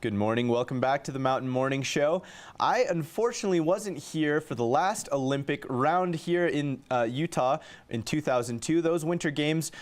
Good morning. Welcome back to the Mountain Morning Show. I unfortunately wasn't here for the last Olympic round here in Utah in 2002. Those Winter Games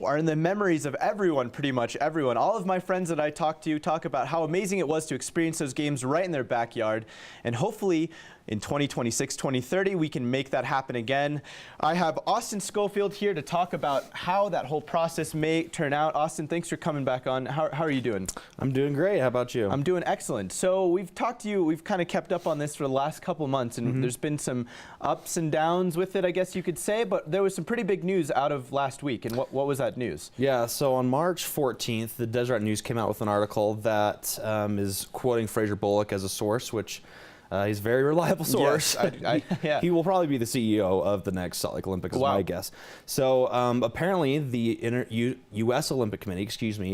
are in the memories of everyone, pretty much everyone. All of my friends that I talk to talk about how amazing it was to experience those games right in their backyard. And hopefully in 2026, 2030, we can make that happen again. I have Austin Schofield here to talk about how that whole process may turn out. Austin, thanks for coming back on. How are you doing? I'm doing great. How about you? I'm doing excellent. So we've talked to you, we've kind of kept up on this for the last couple months, and there's been some ups and downs with it, I guess you could say, but there was some pretty big news out of last week. And what was that news? Yeah, so on March 14th, the Deseret News came out with an article that is quoting Fraser Bullock as a source, which he's a very reliable source. Yes, yeah. He will probably be the CEO of the next Salt Lake Olympics, is my guess. So apparently the U.S. Olympic Committee,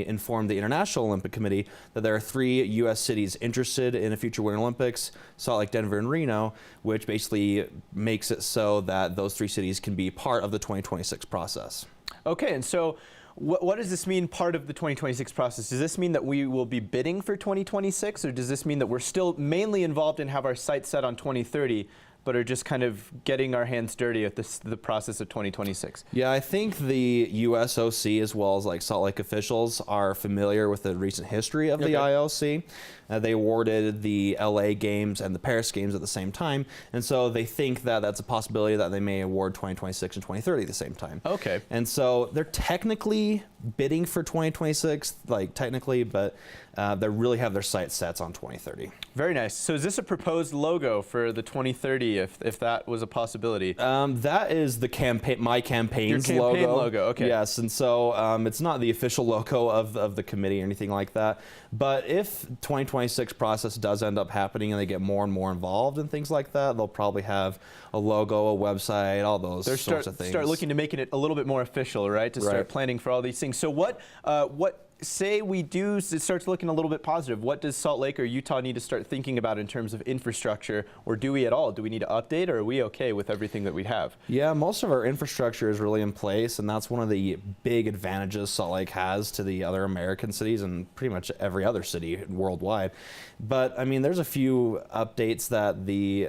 informed the International Olympic Committee that there are 3 U.S. cities interested in a future Winter Olympics, Salt Lake, Denver, and Reno, which basically makes it so that those 3 cities can be part of the 2026 process. Okay, and so what does this mean, part of the 2026 process? Does this mean that we will be bidding for 2026, or does this mean that we're still mainly involved and have our sights set on 2030, but are just kind of getting our hands dirty at the process of 2026? Yeah, I think the USOC, as well as like Salt Lake officials, are familiar with the recent history of the IOC. They awarded the LA Games and the Paris Games at the same time, and so they think that that's a possibility that they may award 2026 and 2030 at the same time. Okay. And so they're technically bidding for 2026, like technically, but they really have their sights set on 2030. Very nice. So is this a proposed logo for the 2030, if that was a possibility? That is the campaign, my campaign's Your campaign logo. Okay. Yes, and so it's not the official logo of the committee or anything like that. But if 2026 process does end up happening and they get more and more involved and things like that, they'll probably have a logo, a website, all those sorts of things. Start looking to making it a little bit more official, right? To start planning for all these things. So what say we do, it starts looking a little bit positive. What does Salt Lake or Utah need to start thinking about in terms of infrastructure, or do we at all? Do we need to update, or are we okay with everything that we have? Yeah, most of our infrastructure is really in place, and that's one of the big advantages Salt Lake has to the other American cities and pretty much every other city worldwide. But I mean, there's a few updates that the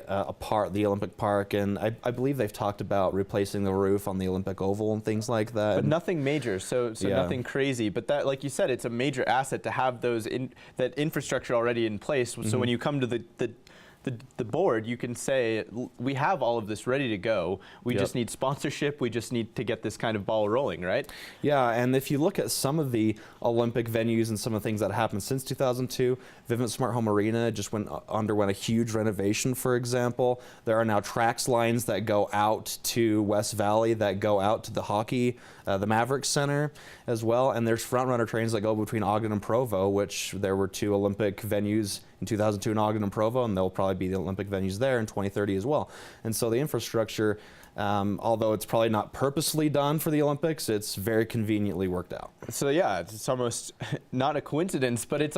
Olympic Park, and I believe they've talked about replacing the roof on the Olympic Oval and things like that. But nothing major, so nothing crazy. But that, like you said, it's a major asset to have that infrastructure already in place. So when you come to the board, you can say, we have all of this ready to go. We just need sponsorship. We just need to get this kind of ball rolling, right? Yeah, and if you look at some of the Olympic venues and some of the things that happened since 2002, Vivint Smart Home Arena just underwent a huge renovation, for example. There are now tracks lines that go out to West Valley, that go out to the hockey, the Mavericks Center as well. And there's front runner trains that go between Ogden and Provo, which there were 2 Olympic venues in 2002 in Ogden and Provo, and they'll probably be the Olympic venues there in 2030 as well. And so the infrastructure, although it's probably not purposely done for the Olympics, it's very conveniently worked out. So yeah, it's almost not a coincidence, but it's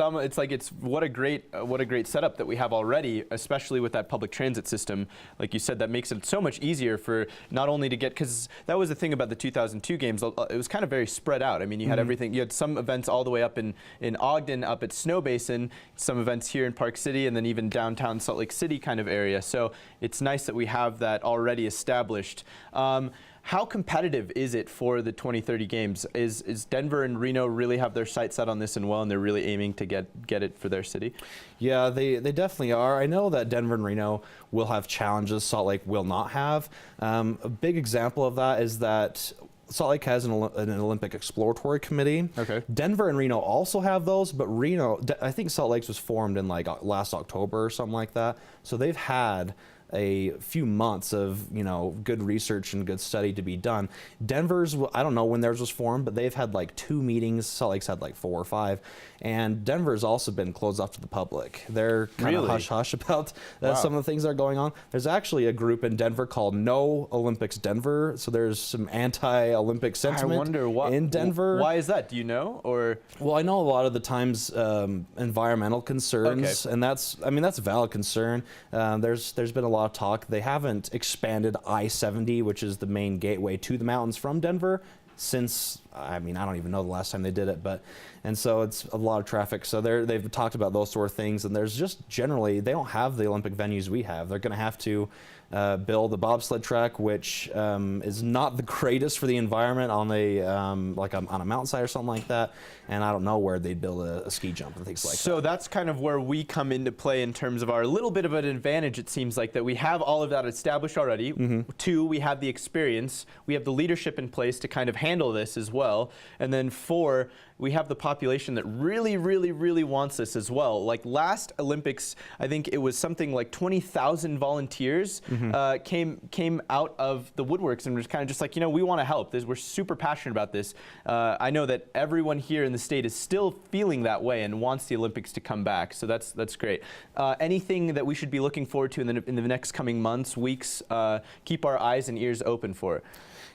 what a great setup that we have already, especially with that public transit system. Like you said, that makes it so much easier for not only to get, because that was the thing about the 2002 games, it was kind of very spread out. I mean, you had everything, you had some events all the way up in Ogden, up at Snow Basin, some events here in Park City, and then even downtown Salt Lake City kind of area. So it's nice that we have that already established. How competitive is it for the 2030 games? Is Denver and Reno really have their sights set on this and well, and they're really aiming to get it for their city? Yeah, they definitely are. I know that Denver and Reno will have challenges Salt Lake will not have. A big example of that is that Salt Lake has an Olympic Exploratory Committee. Okay. Denver and Reno also have those, but I think Salt Lake's was formed in like last October or something like that. So they've had a few months of good research and good study to be done. Denver's, I don't know when theirs was formed, but they've had like 2 meetings. Salt Lake's had like 4 or 5, and Denver's also been closed off to the public. They're kind of hush-hush about some of the things that are going on. There's actually a group in Denver called No Olympics Denver, so there's some anti-Olympic sentiment. I wonder in Denver. Why is that? Do you know? Or well, I know a lot of the times environmental concerns, and that's a valid concern. There's been a lot lot of talk. They haven't expanded I-70, which is the main gateway to the mountains from Denver, since, I mean, I don't even know the last time they did it, and so it's a lot of traffic. So they've talked about those sort of things, and there's just generally, they don't have the Olympic venues we have. They're going to have to build a bobsled track, which is not the greatest for the environment on on a mountainside or something like that. And I don't know where they'd build a ski jump and things like that. So that's kind of where we come into play in terms of our little bit of an advantage. It seems like that we have all of that established already. Two, we have the experience. We have the leadership in place to kind of handle this as well. And then four, we have the population that really, really, really wants this as well. Like last Olympics, I think it was something like 20,000 volunteers came out of the woodworks and was kind of just like, we want to help. We're super passionate about this. I know that everyone here in the state is still feeling that way and wants the Olympics to come back. So that's great. Anything that we should be looking forward to in the next coming months, weeks, keep our eyes and ears open for?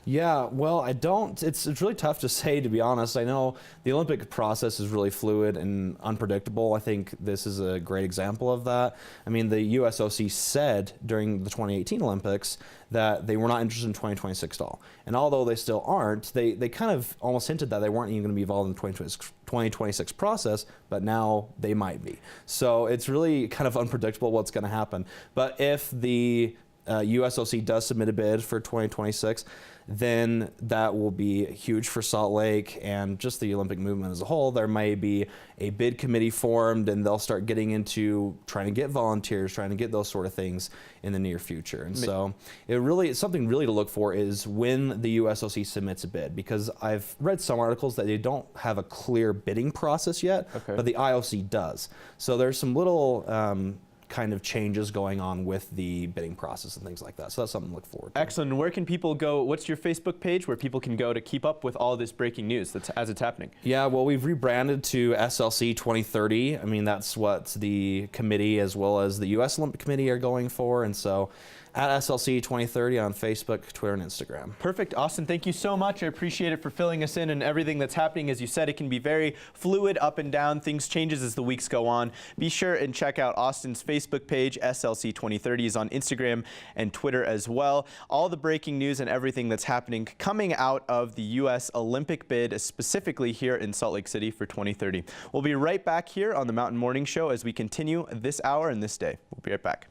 Yeah, well, it's really tough to say, to be honest. I know the Olympic process is really fluid and unpredictable. I think this is a great example of that. I mean, the USOC said during the 2018 Olympics that they were not interested in 2026 at all. And although they still aren't, they kind of almost hinted that they weren't even going to be involved in the 2026 process, but now they might be. So it's really kind of unpredictable what's going to happen. But if the USOC does submit a bid for 2026, then that will be huge for Salt Lake and just the Olympic movement as a whole. There may be a bid committee formed, and they'll start getting into trying to get volunteers, trying to get those sort of things in the near future. And so it's something really to look for is when the USOC submits a bid, because I've read some articles that they don't have a clear bidding process yet, but the IOC does. So there's some little kind of changes going on with the bidding process and things like that. So that's something to look forward to. Excellent. Where can people go? What's your Facebook page where people can go to keep up with all this breaking news as it's happening? Yeah, well, we've rebranded to SLC 2030. I mean, that's what the committee as well as the U.S. Olympic Committee are going for. And so at SLC 2030 on Facebook, Twitter, and Instagram. Perfect. Austin, thank you so much. I appreciate it for filling us in and everything that's happening. As you said, it can be very fluid, up and down. Things changes as the weeks go on. Be sure and check out Austin's Facebook page. SLC 2030 is on Instagram and Twitter as well. All the breaking news and everything that's happening coming out of the U.S. Olympic bid, specifically here in Salt Lake City for 2030. We'll be right back here on the Mountain Morning Show as we continue this hour and this day. We'll be right back.